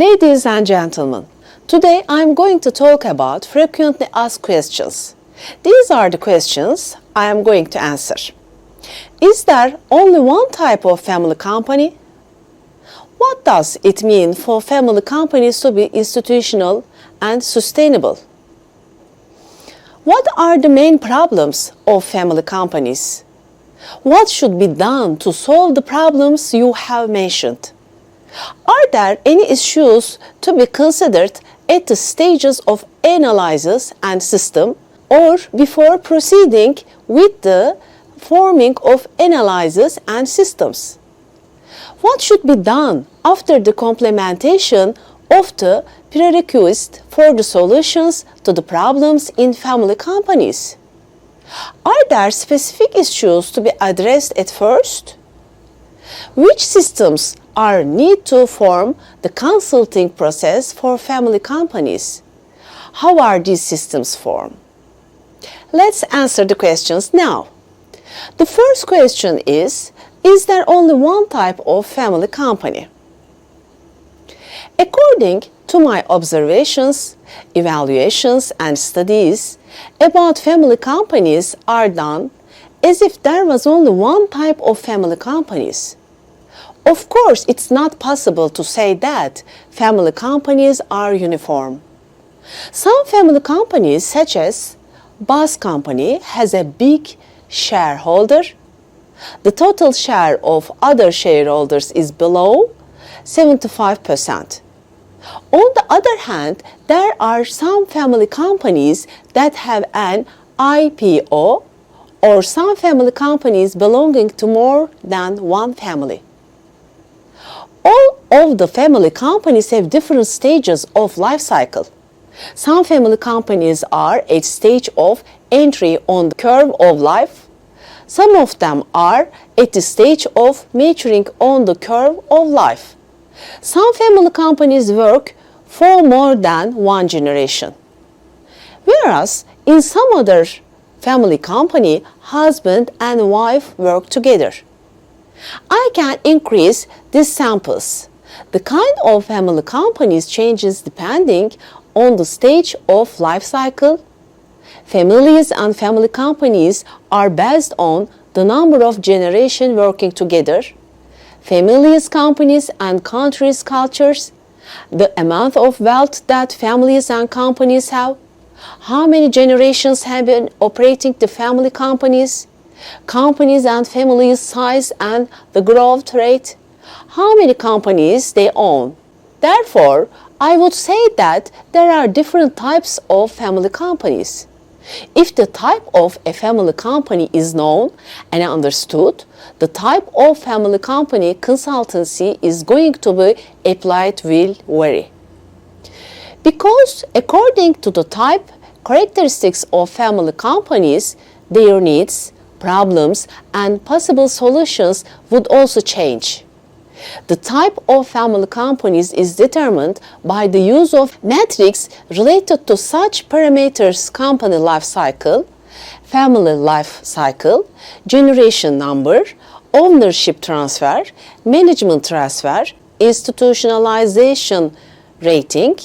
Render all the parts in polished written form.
Ladies and gentlemen, today I'm going to talk about frequently asked questions. These are the questions I am going to answer. Is there only one type of family company? What does it mean for family companies to be institutional and sustainable? What are the main problems of family companies? What should be done to solve the problems you have mentioned? Are there any issues to be considered at the stages of analysis and system or before proceeding with the forming of analysis and systems? What should be done after the complementation of the prerequisites for the solutions to the problems in family companies? Are there specific issues to be addressed at first? Which systems are needed to form the consulting process for family companies? How are these systems formed? Let's answer the questions now. The first question is there only one type of family company? According to my observations, evaluations and studies about family companies are done as if there was only one type of family companies. Of course, it's not possible to say that family companies are uniform. Some family companies, such as bus company, has a big shareholder. The total share of other shareholders is below 75%. On the other hand, there are some family companies that have an IPO or some family companies belonging to more than one family. All of the family companies have different stages of life cycle. Some family companies are at stage of entry on the curve of life. Some of them are at the stage of maturing on the curve of life. Some family companies work for more than one generation. Whereas in some other family company, husband and wife work together. I can increase these samples. The kind of family companies changes depending on the stage of life cycle. Families and family companies are based on the number of generations working together, families, companies and countries' cultures, the amount of wealth that families and companies have, how many generations have been operating the family companies and families' size and the growth rate, how many companies they own. Therefore, I would say that there are different types of family companies. If the type of a family company is known and understood, the type of family company consultancy is going to be applied will vary. Because according to the type characteristics of family companies, their needs, problems, and possible solutions would also change. The type of family companies is determined by the use of metrics related to such parameters: company life cycle, family life cycle, generation number, ownership transfer, management transfer, institutionalization rating,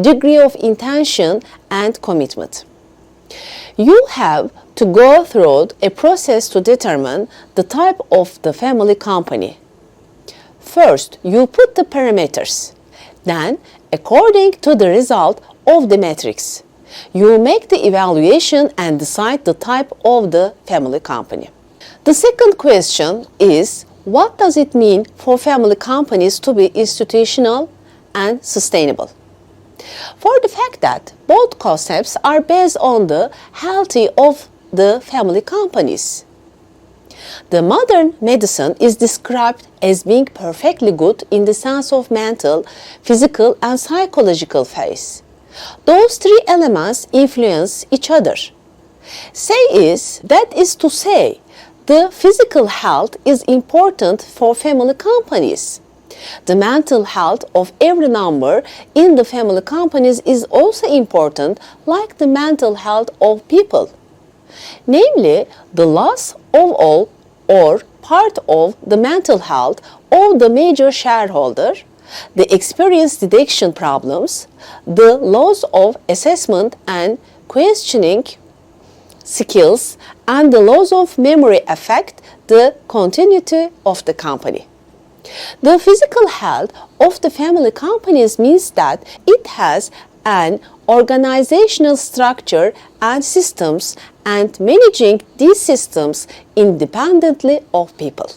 degree of intention, and commitment. You have to go through a process to determine the type of the family company. First, you put the parameters. Then, according to the result of the metrics, you make the evaluation and decide the type of the family company. The second question is, what does it mean for family companies to be institutional and sustainable? For the fact that both concepts are based on the health of the family companies. The modern medicine is described as being perfectly good in the sense of mental, physical, and psychological phase. Those three elements influence each other. That is to say, the physical health is important for family companies. The mental health of every member in the family companies is also important, like the mental health of people. Namely, the loss of all or part of the mental health of the major shareholder, the experience detection problems, the loss of assessment and questioning skills, and the loss of memory affect the continuity of the company. The physical health of the family companies means that it has an organizational structure and systems and managing these systems independently of people.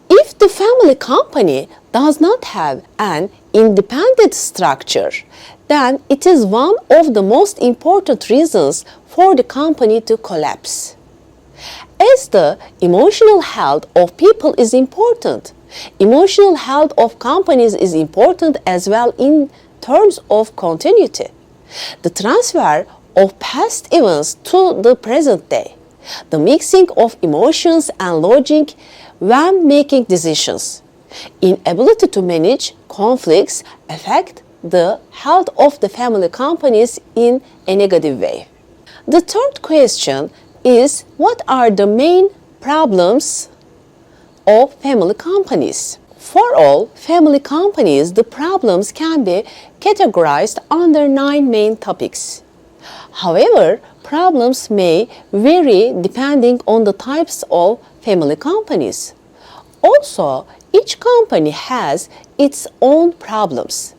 If the family company does not have an independent structure, then it is one of the most important reasons for the company to collapse. As the emotional health of people is important, emotional health of companies is important as well in terms of continuity. The transfer of past events to the present day, the mixing of emotions and logic when making decisions, inability to manage conflicts affect the health of the family companies in a negative way. The third question is, what are the main problems of family companies? For all family companies, the problems can be categorized under 9 main topics. However, problems may vary depending on the types of family companies. Also, each company has its own problems,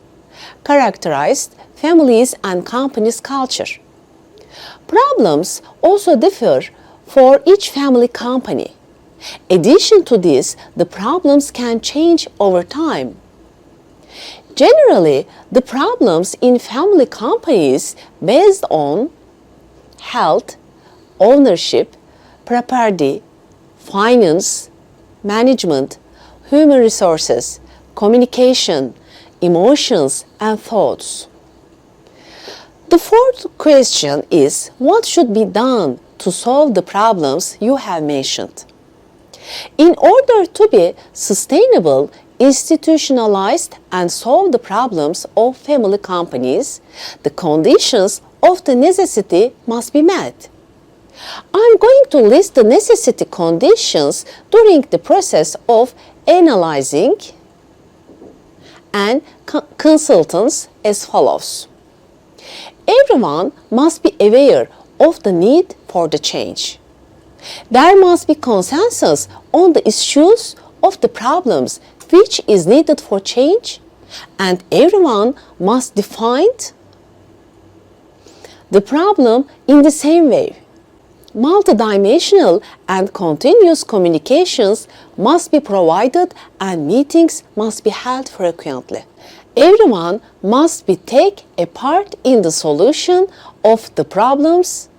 characterized families and companies' culture. Problems also differ for each family company. Addition to this, the problems can change over time. Generally, the problems in family companies based on health, ownership, property, finance, management, human resources, communication, emotions, and thoughts. The fourth question is, what should be done to solve the problems you have mentioned? In order to be sustainable, institutionalized, and solve the problems of family companies, the conditions of the necessity must be met. I'm going to list the necessity conditions during the process of analyzing and consultants as follows. Everyone must be aware of the need for the change. There must be consensus on the issues of the problems which is needed for change, and everyone must define the problem in the same way. Multidimensional and continuous communications must be provided and meetings must be held frequently. Everyone must take a part in the solution of the problems.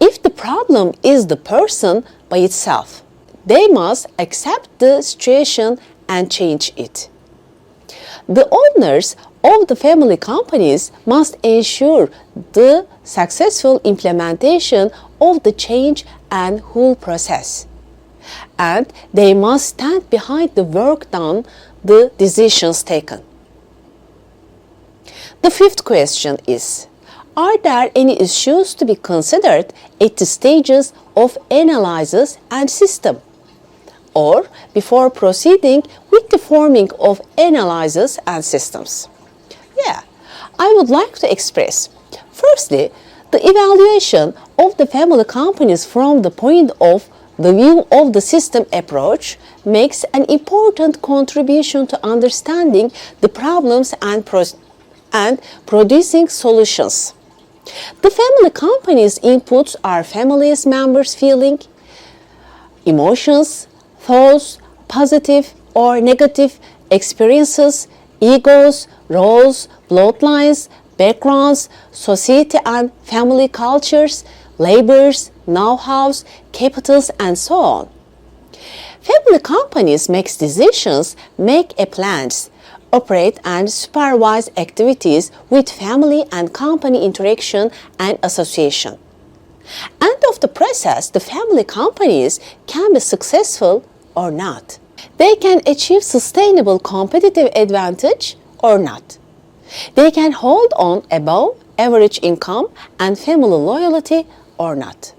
If the problem is the person by itself, they must accept the situation and change it. The owners of the family companies must ensure the successful implementation of the change and whole process. And they must stand behind the work done, the decisions taken. The fifth question is, are there any issues to be considered at the stages of analysis and system, or before proceeding with the forming of analysis and systems? Yeah, I would like to express. Firstly, the evaluation of the family companies from the point of the view of the system approach makes an important contribution to understanding the problems and producing solutions. The family company's inputs are families members' feeling, emotions, thoughts, positive or negative experiences, egos, roles, bloodlines, backgrounds, society and family cultures, labors, know-hows, capitals, and so on. Family companies make decisions, make plans, operate and supervise activities with family and company interaction and association. End of the process, the family companies can be successful or not. They can achieve sustainable competitive advantage or not. They can hold on above average income and family loyalty or not.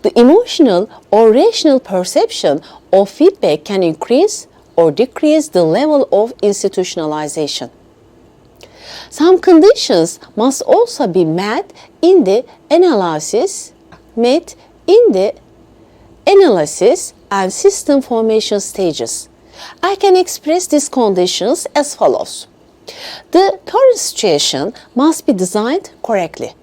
The emotional or rational perception of feedback can increase or decrease the level of institutionalization. Some conditions must also be met in the analysis and system formation stages. I can express these conditions as follows. The current situation must be designed correctly.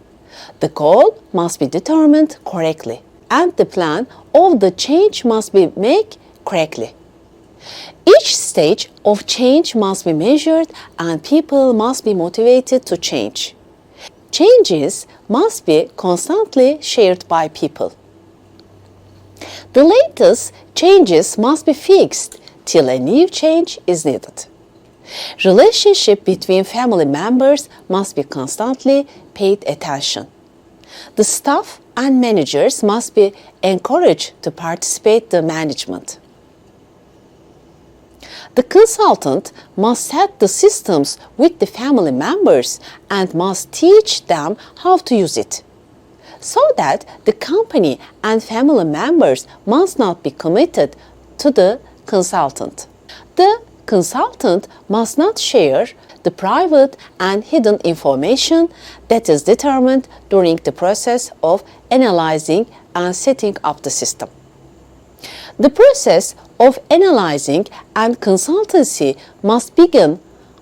The goal must be determined correctly, and the plan of the change must be made correctly. Each stage of change must be measured and people must be motivated to change. Changes must be constantly shared by people. The latest changes must be fixed till a new change is needed. Relationship between family members must be constantly paid attention. The staff and managers must be encouraged to participate in the management. The consultant must set the systems with the family members and must teach them how to use it, so that the company and family members must not be committed to the consultant. The consultant must not share the private and hidden information that is determined during the process of analyzing and setting up the system. The process of analyzing and consultancy must begin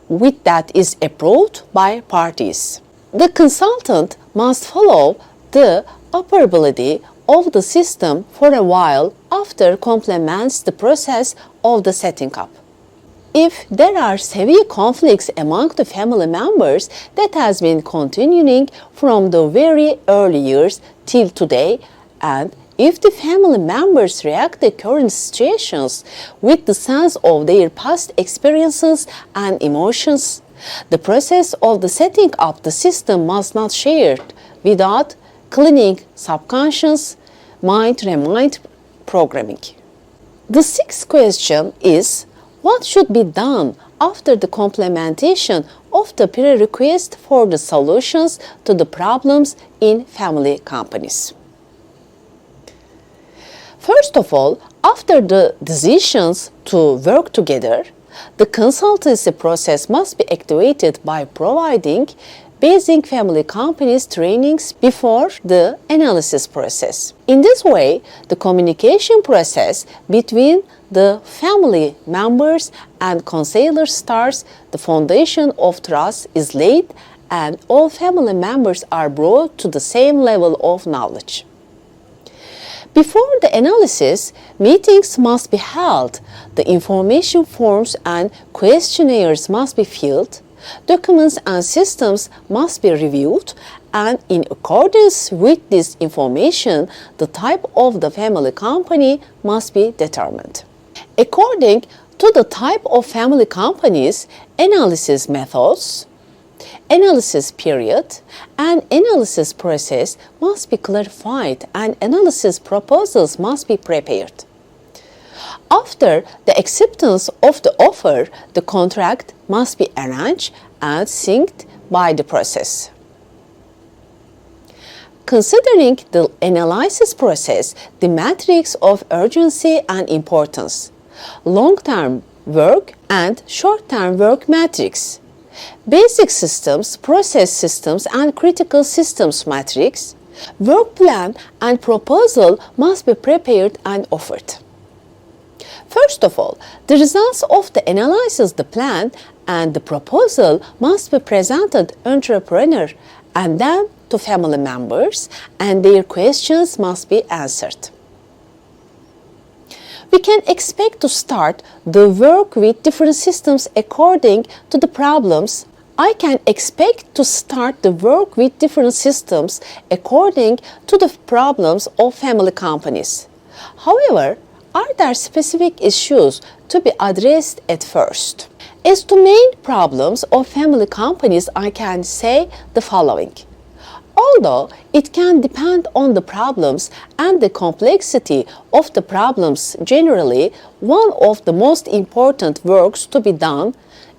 with that is approved by parties. The consultant must follow the operability of the system for a while after complements the process of the setting up. If there are severe conflicts among the family members that has been continuing from the very early years till today, and if the family members react to current situations with the sense of their past experiences and emotions, the process of the setting up the system must not shared without cleaning subconscious mind-remind programming. The sixth question is, what should be done after the complementation of the prerequisite for the solutions to the problems in family companies? First of all, after the decisions to work together, the consultancy process must be activated by providing basic family companies trainings before the analysis process. In this way, the communication process between the family members and conseillers starts, the foundation of trust is laid, and all family members are brought to the same level of knowledge. Before the analysis, meetings must be held, the information forms and questionnaires must be filled, documents and systems must be reviewed, and in accordance with this information, the type of the family company must be determined. According to the type of family companies, analysis methods, analysis period, and analysis process must be clarified and analysis proposals must be prepared. After the acceptance of the offer, the contract must be arranged and synced by the process. Considering the analysis process, the matrix of urgency and importance, long-term work and short-term work matrix, basic systems, process systems, and critical systems matrix, work plan and proposal must be prepared and offered. First of all, the results of the analysis, the plan, and the proposal must be presented to entrepreneur and then to family members, and their questions must be answered. We can expect to start the work with different systems according to the problems. I can expect to start the work with different systems according to the problems of family companies. However, are there specific issues to be addressed at first? As to main problems of family companies, I can say the following. Although it can depend on the problems and the complexity of the problems, generally, one of the most important works to be done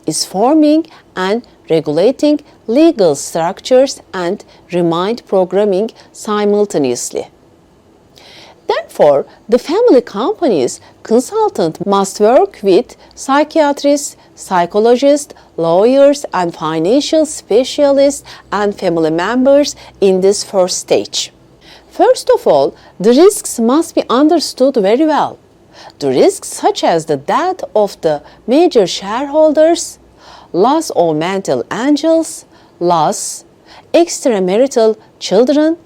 is forming and regulating legal structures and remind programming simultaneously. Therefore, the family company's consultant must work with psychiatrists, psychologists, lawyers, and financial specialists and family members in this first stage. First of all, the risks must be understood very well. The risks such as the death of the major shareholders, loss of mental angels, loss, extramarital children,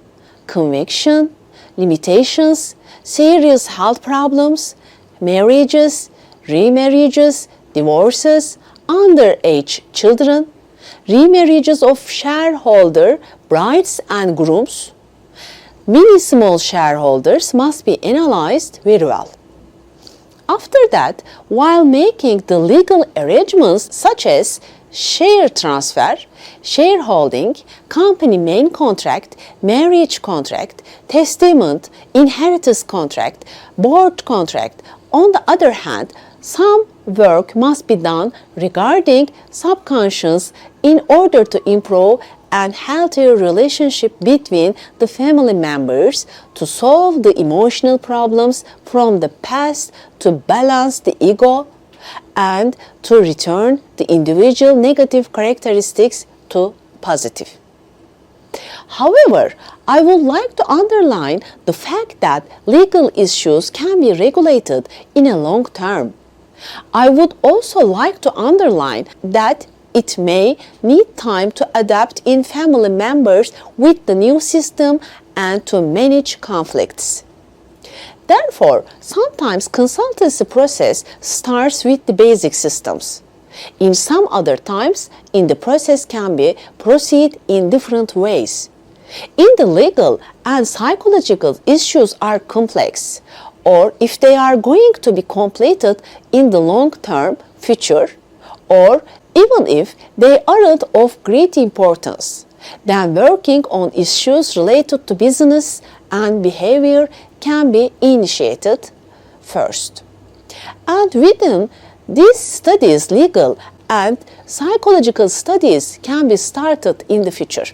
conviction, limitations, serious health problems, marriages, remarriages, divorces, underage children, remarriages of shareholder brides and grooms, many small shareholders must be analyzed very well. After that, while making the legal arrangements such as share transfer, shareholding, company main contract, marriage contract, testament, inheritance contract, board contract, on the other hand, some work must be done regarding subconscious in order to improve a healthier relationship between the family members, to solve the emotional problems from the past, to balance the ego, and to return the individual negative characteristics to positive. However, I would like to underline the fact that legal issues can be regulated in a long term. I would also like to underline that it may need time to adapt in family members with the new system and to manage conflicts. Therefore, sometimes consultancy process starts with the basic systems. In some other times, the process can be proceed in different ways. In the legal and psychological issues are complex, or if they are going to be completed in the long-term future, or even if they aren't of great importance, then working on issues related to business and behavior can be initiated first. And within these studies, legal and psychological studies can be started in the future.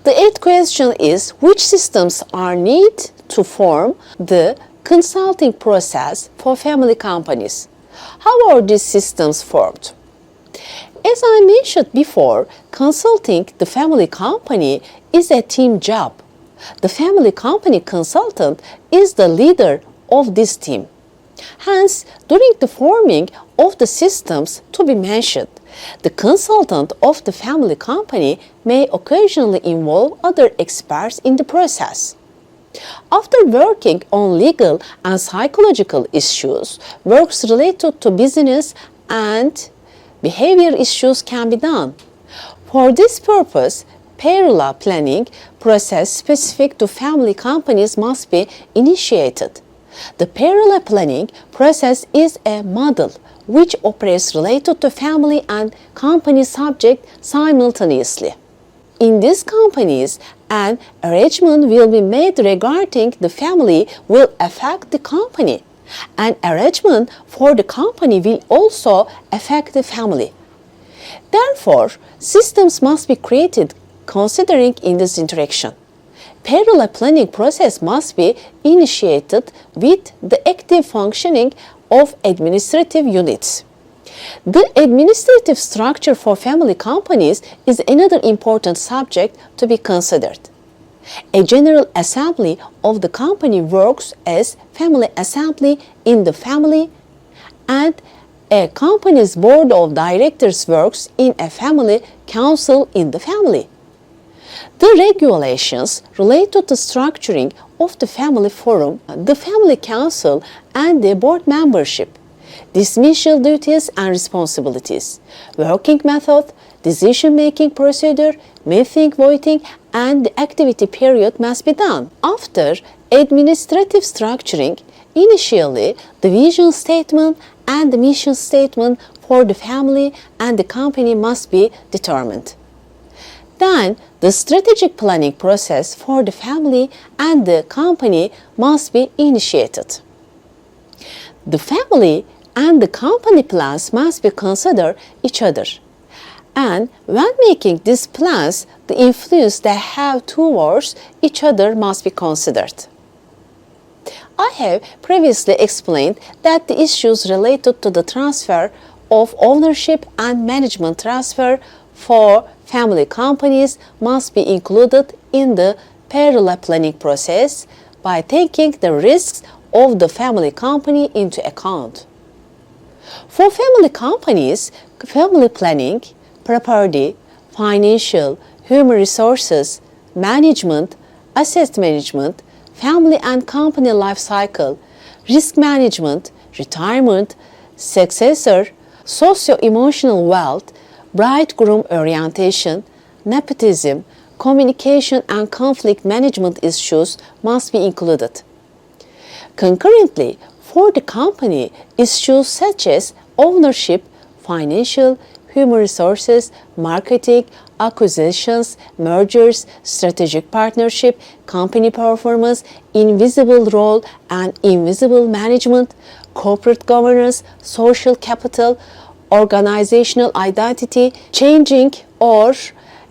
The eighth question is, which systems are needed to form the consulting process for family companies? How are these systems formed? As I mentioned before, consulting the family company is a team job. The family company consultant is the leader of this team. Hence, during the forming of the systems to be mentioned, the consultant of the family company may occasionally involve other experts in the process. After working on legal and psychological issues, works related to business and behavior issues can be done. For this purpose, parallel planning process specific to family companies must be initiated. The parallel planning process is a model which operates related to family and company subject simultaneously. In these companies, an arrangement will be made regarding the family will affect the company. An arrangement for the company will also affect the family. Therefore, systems must be created considering in this interaction. Parallel planning process must be initiated with the active functioning of administrative units. The administrative structure for family companies is another important subject to be considered. A general assembly of the company works as family assembly in the family, and a company's board of directors works in a family council in the family. The regulations relate to the structuring of the family forum, the family council, and the board membership, dismissal duties and responsibilities, working method, decision-making procedure, meeting, voting, and the activity period must be done. After administrative structuring, initially the vision statement and the mission statement for the family and the company must be determined. Then the strategic planning process for the family and the company must be initiated. The family and the company plans must be considered each other. And when making these plans, the influence they have towards each other must be considered. I have previously explained that the issues related to the transfer of ownership and management transfer for family companies must be included in the parallel planning process by taking the risks of the family company into account. For family companies, family planning, property, financial, human resources, management, asset management, family and company life cycle, risk management, retirement, successor, socio-emotional wealth, bridegroom orientation, nepotism, communication and conflict management issues must be included. Concurrently, for the company, issues such as ownership, financial, human resources, marketing, acquisitions, mergers, strategic partnership, company performance, invisible role and invisible management, corporate governance, social capital, organizational identity, changing or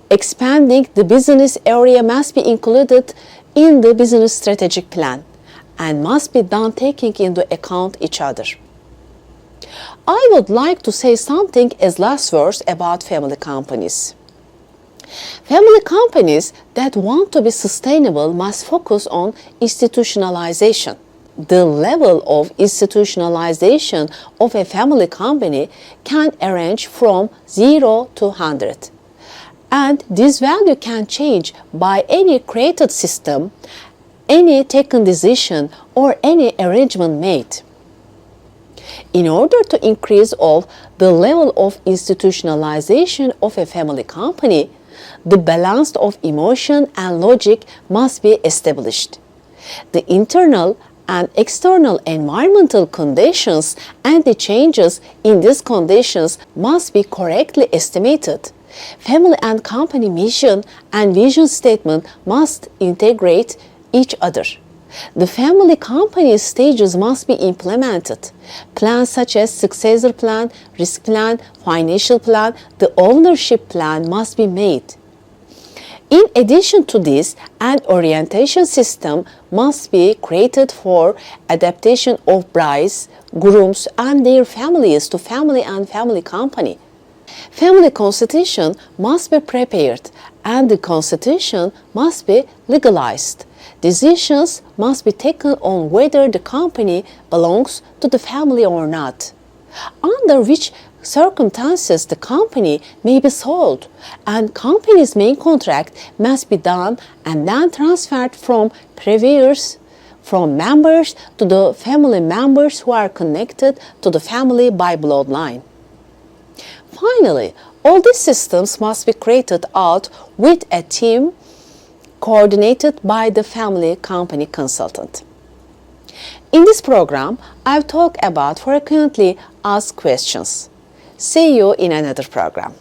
expanding the business area must be included in the business strategic plan and must be done taking into account each other. I would like to say something as last verse about family companies. Family companies that want to be sustainable must focus on institutionalization. The level of institutionalization of a family company can range from 0 to 100. And this value can change by any created system, any taken decision, or any arrangement made. In order to increase the level of institutionalization of a family company, the balance of emotion and logic must be established. The internal and external environmental conditions and the changes in these conditions must be correctly estimated. Family and company mission and vision statement must integrate each other. The family company stages must be implemented. Plans such as successor plan, risk plan, financial plan, the ownership plan must be made. In addition to this, an orientation system must be created for adaptation of brides, grooms, and their families to family and family company. Family constitution must be prepared and the constitution must be legalized. Decisions must be taken on whether the company belongs to the family or not, under which circumstances the company may be sold, and company's main contract must be done and then transferred from members to the family members who are connected to the family by bloodline. Finally, all these systems must be created out with a team coordinated by the family company consultant. In this program, I've talked about frequently asked questions. See you in another program.